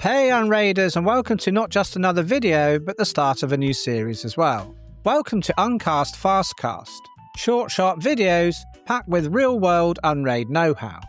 Hey Unraiders, and welcome to not just another video, but the start of a new series as well. Welcome to Uncast Fastcast, short sharp videos packed with real-world Unraid know-how.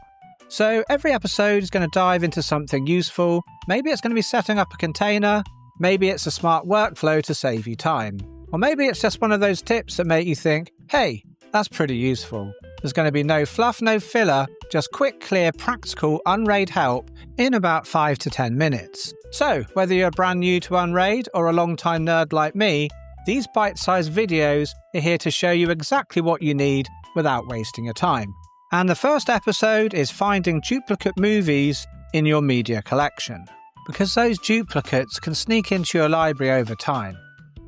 So every episode is going to dive into something useful. Maybe it's going to be setting up a container, maybe it's a smart workflow to save you time, or maybe it's just one of those tips that make you think, hey, that's pretty useful. There's going to be no fluff, no filler, just quick, clear, practical Unraid help in about 5 to 10 minutes. So, whether you're brand new to Unraid or a long-time nerd like me, these bite-sized videos are here to show you exactly what you need without wasting your time. And the first episode is finding duplicate movies in your media collection, because those duplicates can sneak into your library over time,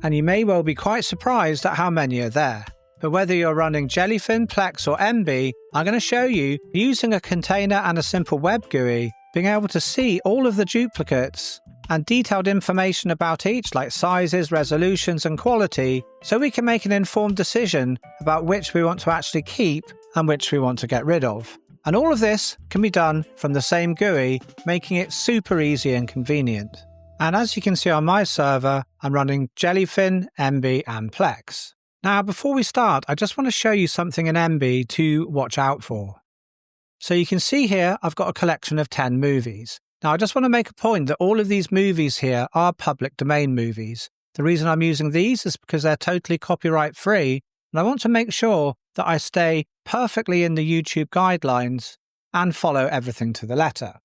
and you may well be quite surprised at how many are there. But whether you're running Jellyfin, Plex or Emby, I'm going to show you, using a container and a simple web GUI, being able to see all of the duplicates and detailed information about each, like sizes, resolutions and quality, so we can make an informed decision about which we want to actually keep and which we want to get rid of. And all of this can be done from the same GUI, making it super easy and convenient. And as you can see on my server, I'm running Jellyfin, Emby and Plex. Now, before we start, I just want to show you something in Emby to watch out for. So you can see here, I've got a collection of 10 movies. Now, I just want to make a point that all of these movies here are public domain movies. The reason I'm using these is because they're totally copyright free, and I want to make sure that I stay perfectly in the YouTube guidelines and follow everything to the letter.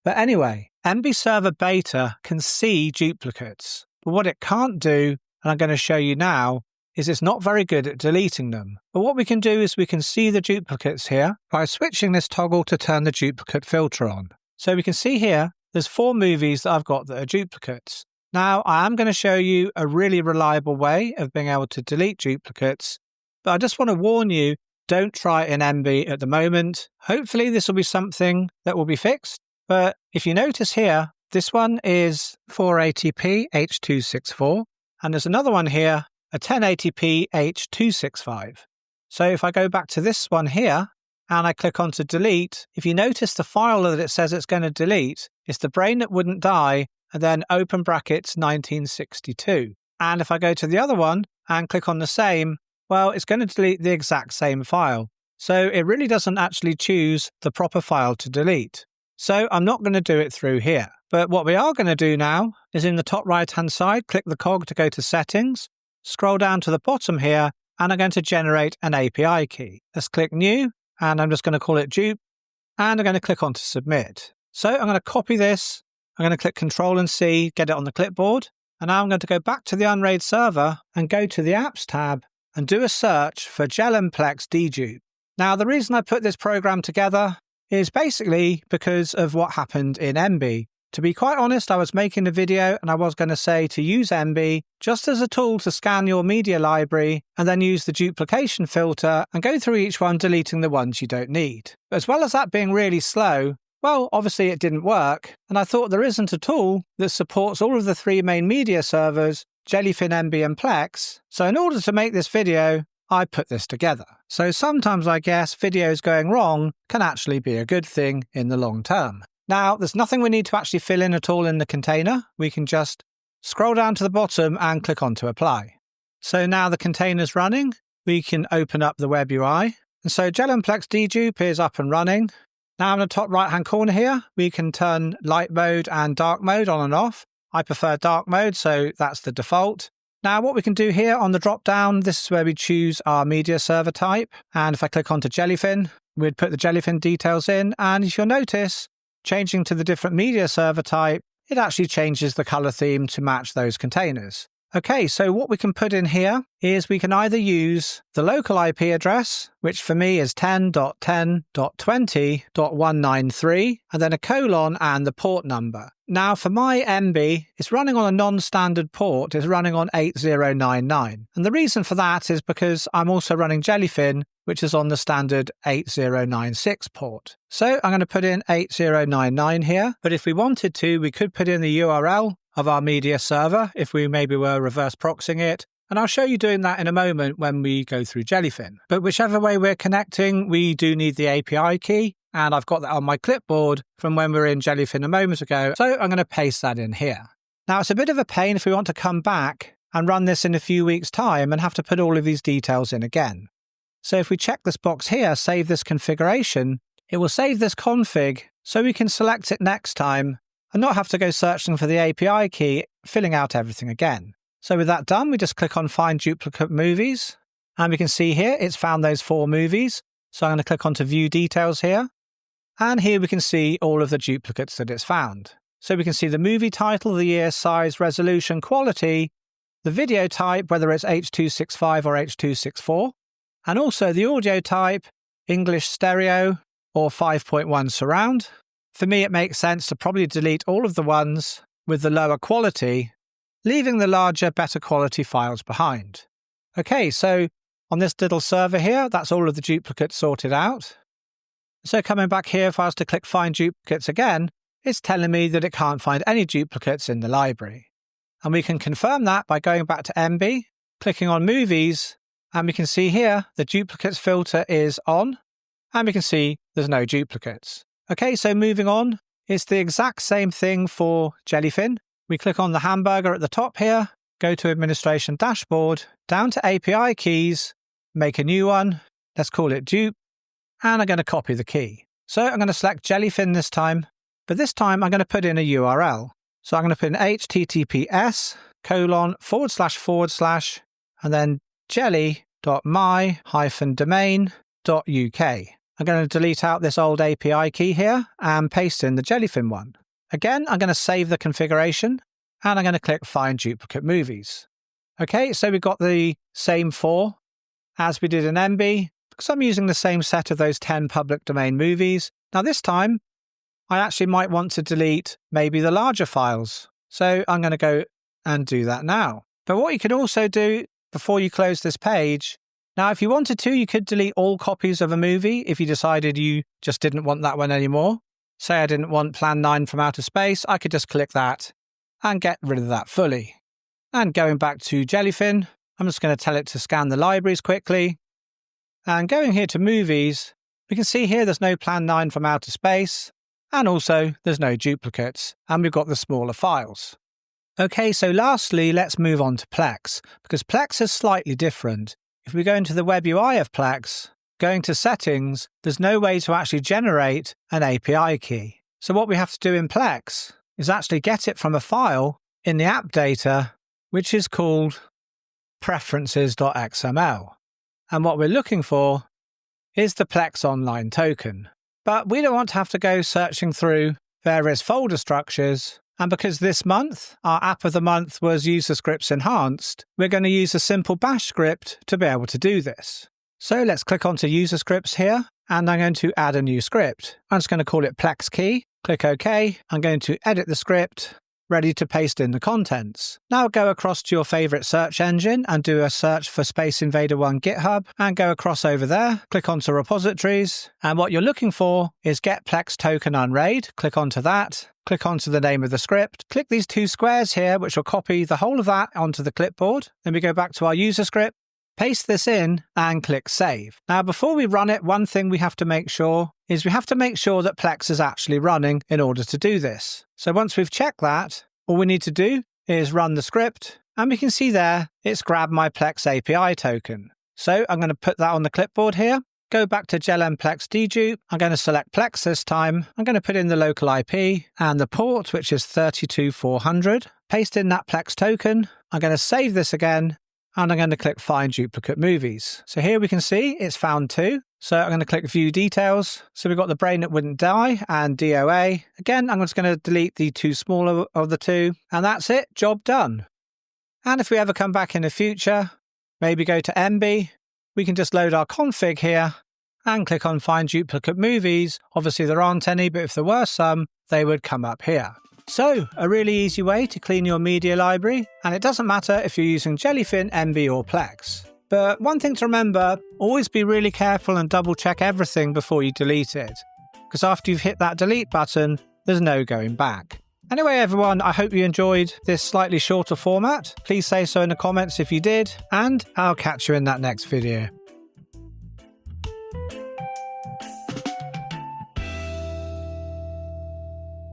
But anyway, Emby Server Beta can see duplicates, but what it can't do, and I'm going to show you now, is it's not very good at deleting them. But what we can do is we can see the duplicates here by switching this toggle to turn the duplicate filter on. So we can see here, there's 4 movies that I've got that are duplicates. Now, I am going to show you a really reliable way of being able to delete duplicates, but I just want to warn you, don't try it in Emby at the moment. Hopefully this will be something that will be fixed. But if you notice here, this one is 480p H.264, and there's another one here, a 1080p H.265. So if I go back to this one here and I click onto delete, if you notice the file that it says it's going to delete, it's the brain that wouldn't die and then open brackets 1962. And if I go to the other one and click on the same, well, it's going to delete the exact same file. So it really doesn't actually choose the proper file to delete. So I'm not going to do it through here. But what we are going to do now is in the top right hand side, click the cog to go to settings. Scroll down to the bottom here, and I'm going to generate an API key. Let's click New, and I'm just going to call it dupe, and I'm going to click on to Submit. So I'm going to copy this, I'm going to click Control and C, get it on the clipboard, and now I'm going to go back to the Unraid server and go to the Apps tab and do a search for JellEmPlex-DeDupe. Now, the reason I put this program together is basically because of what happened in Emby. To be quite honest, I was making a video and I was going to say to use Emby just as a tool to scan your media library and then use the duplication filter and go through each one deleting the ones you don't need. But as well as that being really slow, well, obviously it didn't work, and I thought there isn't a tool that supports all of the 3 main media servers, Jellyfin, Emby and Plex, so in order to make this video, I put this together. So sometimes I guess videos going wrong can actually be a good thing in the long term. Now, there's nothing we need to actually fill in at all in the container. We can just scroll down to the bottom and click on to apply. So now the container's running, we can open up the web UI. And so JellEmPlex-DeDupe is up and running. Now in the top right-hand corner here, we can turn light mode and dark mode on and off. I prefer dark mode, so that's the default. Now what we can do here on the drop-down, this is where we choose our media server type. And if I click onto Jellyfin, we'd put the Jellyfin details in. And if you'll notice, changing to the different media server type, it actually changes the color theme to match those containers. Okay, so what we can put in here is we can either use the local IP address, which for me is 10.10.20.193, and then a colon and the port number. Now for my Emby, it's running on a non-standard port, it's running on 8099. And the reason for that is because I'm also running Jellyfin, which is on the standard 8096 port. So I'm going to put in 8099 here, but if we wanted to, we could put in the URL of our media server if we maybe were reverse proxying it. And I'll show you doing that in a moment when we go through Jellyfin. But whichever way we're connecting, we do need the API key. and I've got that on my clipboard from when we were in Jellyfin a moment ago, so I'm going to paste that in here. Now, it's a bit of a pain if we want to come back and run this in a few weeks' time and have to put all of these details in again. So if we check this box here, save this configuration, it will save this config so we can select it next time and not have to go searching for the API key, filling out everything again. So with that done, we just click on Find Duplicate Movies, and we can see here it's found those 4 movies. So I'm going to click onto View Details here, and here we can see all of the duplicates that it's found. So we can see the movie title, the year, size, resolution, quality, the video type, whether it's H.265 or H.264, and also the audio type, English stereo or 5.1 surround. For me, it makes sense to probably delete all of the ones with the lower quality, leaving the larger, better quality files behind. Okay, so on this little server here, that's all of the duplicates sorted out. So coming back here, if I was to click Find Duplicates again, it's telling me that it can't find any duplicates in the library. And we can confirm that by going back to Emby, clicking on Movies, and we can see here the duplicates filter is on, and we can see there's no duplicates. Okay, so moving on, it's the exact same thing for Jellyfin. We click on the hamburger at the top here, go to Administration Dashboard, down to API Keys, make a new one, let's call it Dupe, and I'm going to copy the key. So I'm going to select Jellyfin this time, but this time I'm going to put in a URL. So I'm going to put in https:// and then jelly.my-domain.uk. I'm going to delete out this old API key here and paste in the Jellyfin one. Again, I'm going to save the configuration and I'm going to click Find Duplicate Movies. Okay, so we've got the same 4 as we did in Emby, because I'm using the same set of those 10 public domain movies. Now this time, I actually might want to delete maybe the larger files. So I'm going to go and do that now. But what you can also do before you close this page, now if you wanted to, you could delete all copies of a movie if you decided you just didn't want that one anymore. Say I didn't want Plan 9 from Outer Space, I could just click that and get rid of that fully. And going back to Jellyfin, I'm just going to tell it to scan the libraries quickly. And going here to Movies, we can see here there's no Plan 9 from Outer Space, and also there's no duplicates, and we've got the smaller files. Okay, so lastly, let's move on to Plex, because Plex is slightly different. If we go into the web UI of Plex, going to Settings, there's no way to actually generate an API key. So what we have to do in Plex is actually get it from a file in the app data, which is called preferences.xml. And what we're looking for is the Plex online token. But we don't want to have to go searching through various folder structures. And because this month, our app of the month was User Scripts Enhanced, we're going to use a simple bash script to be able to do this. So let's click onto User Scripts here, and I'm going to add a new script. I'm just going to call it Plex Key, click OK. I'm going to edit the script, ready to paste in the contents. Now go across to your favorite search engine and do a search for Space Invader 1 GitHub and go across over there, click onto repositories, and what you're looking for is get Plex token Unraid. Click onto that, click onto the name of the script, click these 2 squares here which will copy the whole of that onto the clipboard. Then we go back to our user script, paste this in and click Save. Now before we run it, one thing we have to make sure is we have to make sure that Plex is actually running in order to do this. So once we've checked that, all we need to do is run the script, and we can see there it's grabbed my Plex API token. So I'm going to put that on the clipboard here, go back to JellEmPlex-DeDupe, I'm going to select Plex this time, I'm going to put in the local IP and the port, which is 32400, paste in that Plex token, I'm going to save this again, and I'm going to click Find Duplicate Movies. So here we can see it's found 2. So I'm going to click View Details. So we've got the Brain That Wouldn't Die and DOA. Again, I'm just going to delete the 2 smaller of the 2. And that's it, job done. And if we ever come back in the future, maybe go to Emby, we can just load our config here and click on Find Duplicate Movies. Obviously there aren't any, but if there were some, they would come up here. So, a really easy way to clean your media library, and it doesn't matter if you're using Jellyfin, Emby or Plex. But one thing to remember, always be really careful and double check everything before you delete it. Because after you've hit that delete button, there's no going back. Anyway everyone, I hope you enjoyed this slightly shorter format. Please say so in the comments if you did, and I'll catch you in that next video.